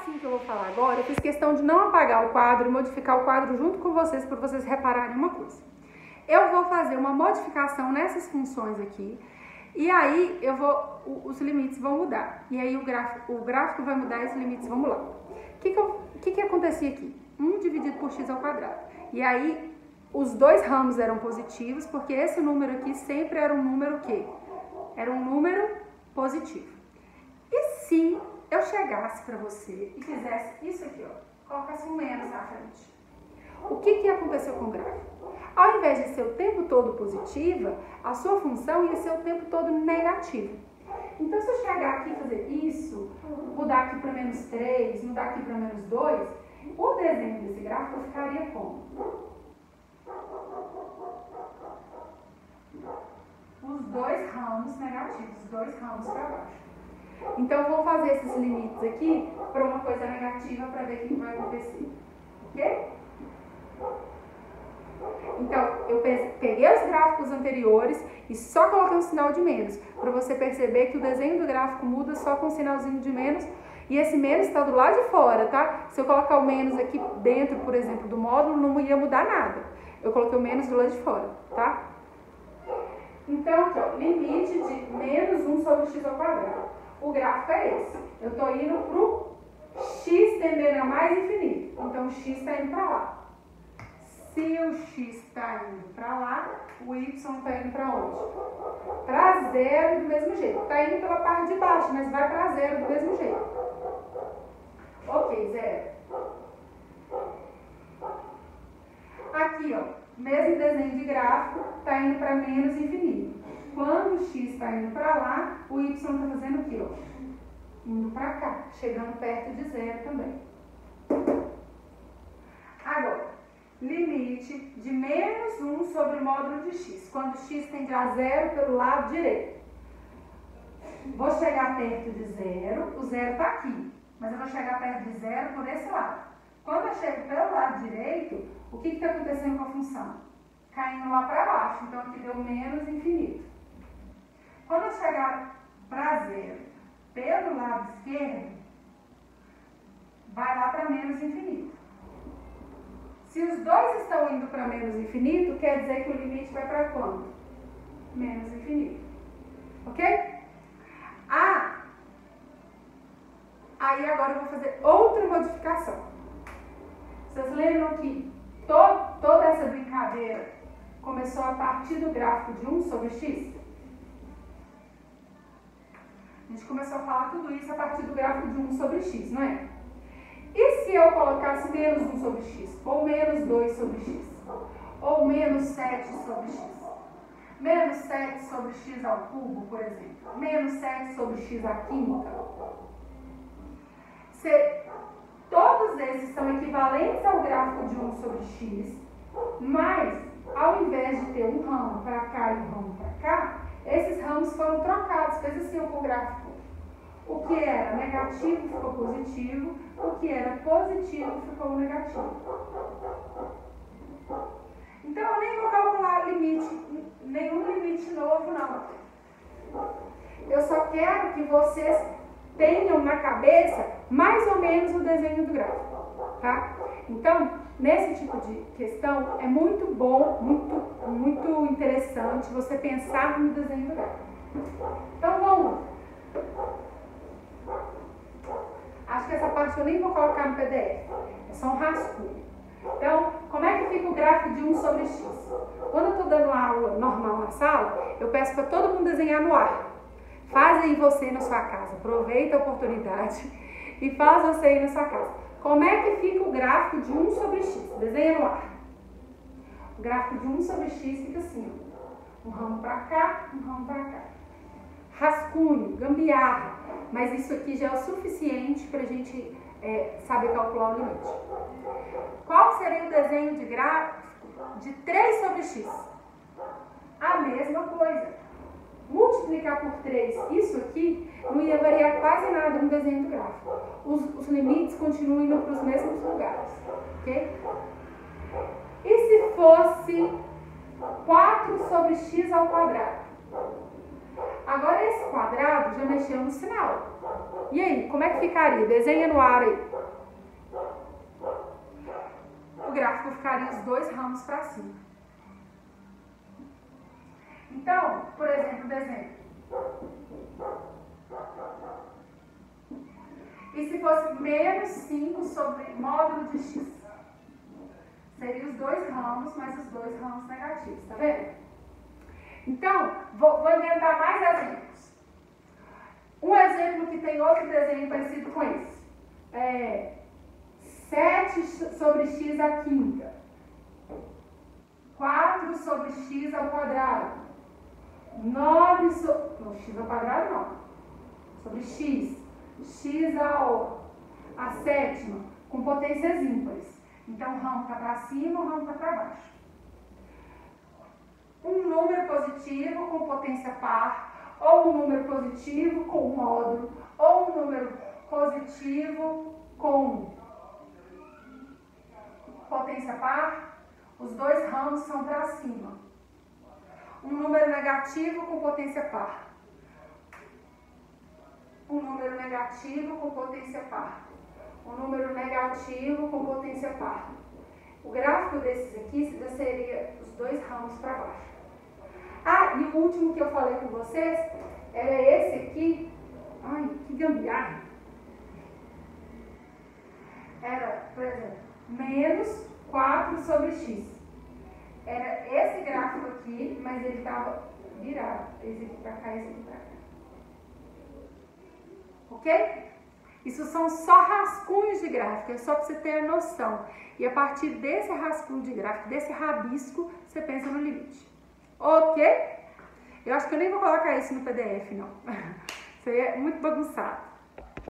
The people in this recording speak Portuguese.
negocinho que eu vou falar agora, eu fiz questão de não apagar o quadro e modificar o quadro junto com vocês, para vocês repararem uma coisa. Eu vou fazer uma modificação nessas funções aqui, e aí os limites vão mudar. E aí o gráfico vai mudar e os limites vão mudar. O que acontecia aqui? 1 dividido por x ao quadrado. E aí os dois ramos eram positivos, porque esse número aqui sempre era um número o quê? Era um número positivo. E se eu chegasse para você e fizesse isso aqui, ó, colocasse um menos na frente, o que aconteceu com o gráfico? Ao invés de ser o tempo todo positiva, a sua função ia ser o tempo todo negativa. Então, se eu chegar aqui e fazer isso, mudar aqui para menos 3, mudar aqui para menos 2, o desenho desse gráfico ficaria como? Os dois ramos negativos, os dois ramos para baixo. Então, vou fazer esses limites aqui para uma coisa negativa para ver o que vai acontecer. Ok? Então, eu peguei os gráficos anteriores e só coloquei um sinal de menos, para você perceber que o desenho do gráfico muda só com um sinalzinho de menos, e esse menos está do lado de fora, tá? Se eu colocar o menos aqui dentro, por exemplo, do módulo, não ia mudar nada. Eu coloquei o menos do lado de fora, tá? Então, aqui, ó, limite de menos 1 sobre x ao quadrado. O gráfico é esse. Eu estou indo para o x tendendo a mais infinito. Então, o x está indo para lá. Se o x está indo para lá, o y está indo para onde? Para zero do mesmo jeito. Está indo pela parte de baixo, mas vai para zero do mesmo jeito. Ok, zero. Aqui, ó, mesmo desenho de gráfico, está indo para menos infinito. Quando o x está indo para lá, o y está fazendo o quê? Ó? Indo para cá, chegando perto de zero também. Agora, limite de menos 1 sobre o módulo de x, quando x tende a zero pelo lado direito. Vou chegar perto de zero, o zero está aqui, mas eu vou chegar perto de zero por esse lado. Quando eu chego pelo lado direito, o que está acontecendo com a função? Caindo lá para baixo, então aqui deu menos infinito. Quando eu chegar para zero pelo lado esquerdo, vai lá para menos infinito. Se os dois estão indo para menos infinito, quer dizer que o limite vai para quanto? Menos infinito. Ok? Aí agora eu vou fazer outra modificação. Vocês lembram que toda essa brincadeira começou a partir do gráfico de 1 sobre x? A gente começou a falar tudo isso a partir do gráfico de 1 sobre x, não é? E se eu colocasse menos 1 sobre x, ou menos 2 sobre x, ou menos 7 sobre x, menos 7 sobre x ao cubo, por exemplo, menos 7 sobre x à quinta, todos esses são equivalentes ao gráfico de 1 sobre x, mas ao invés de ter um ramo para cá e um ramo para cá, esses ramos foram trocados, fez assim com o gráfico. O que era negativo ficou positivo, o que era positivo ficou negativo. Então eu nem vou calcular nenhum limite novo não. Eu só quero que vocês tenham na cabeça mais ou menos o desenho do gráfico, tá? Então, nesse tipo de questão, é muito bom, muito interessante você pensar no desenho do gráfico. Então, vamos lá. Acho que essa parte eu nem vou colocar no PDF, é só um rascunho. Então, como é que fica o gráfico de 1 sobre x? Quando eu estou dando aula normal na sala, eu peço para todo mundo desenhar no ar. Faz aí você na sua casa, aproveita a oportunidade e faz você aí na sua casa. Como é que fica o gráfico de 1 sobre x? Desenha no ar. O gráfico de 1 sobre x fica assim, ó. Um ramo para cá, um ramo para cá. Rascunho, gambiarra, mas isso aqui já é o suficiente para a gente saber calcular o limite. Qual seria o desenho de gráfico de 3 sobre x? A mesma coisa. Multiplicar por 3, isso aqui não ia variar quase nada no desenho do gráfico. Os limites continuam indo para os mesmos lugares, ok? E se fosse 4 sobre x ao quadrado? Agora esse quadrado já mexeu no sinal. E aí, como é que ficaria? Desenha no ar aí. o gráfico ficaria os dois ramos para cima. Então, por exemplo, desenho. E se fosse menos 5 sobre módulo de x? Seria os dois ramos, mais os dois ramos negativos, tá vendo? Então, vou inventar mais exemplos. Um exemplo que tem outro desenho parecido com esse. 7 sobre x à quinta. 4 sobre x ao quadrado. 9 sobre... Não, x ao quadrado não. Sobre x. X à sétima, com potências ímpares. Então, o ramo está para cima, o ramo está para baixo. Um número positivo com potência par, ou um número positivo com módulo, ou um número positivo com potência par, os dois ramos são para cima. Um número negativo com potência par. Um número negativo com potência par. Um número negativo com potência par. O gráfico desses aqui seria os dois ramos para baixo. Ah, e o último que eu falei com vocês era esse aqui. Ai, que gambiarra. Era, por exemplo, menos 4 sobre x. Era esse gráfico aqui, mas ele estava virado. Esse aqui para cá, esse aqui para cá. Ok? Isso são só rascunhos de gráfico, é só para você ter a noção. E a partir desse rascunho de gráfico, desse rabisco, você pensa no limite. Ok? Eu acho que eu nem vou colocar isso no PDF, não. Isso aí é muito bagunçado.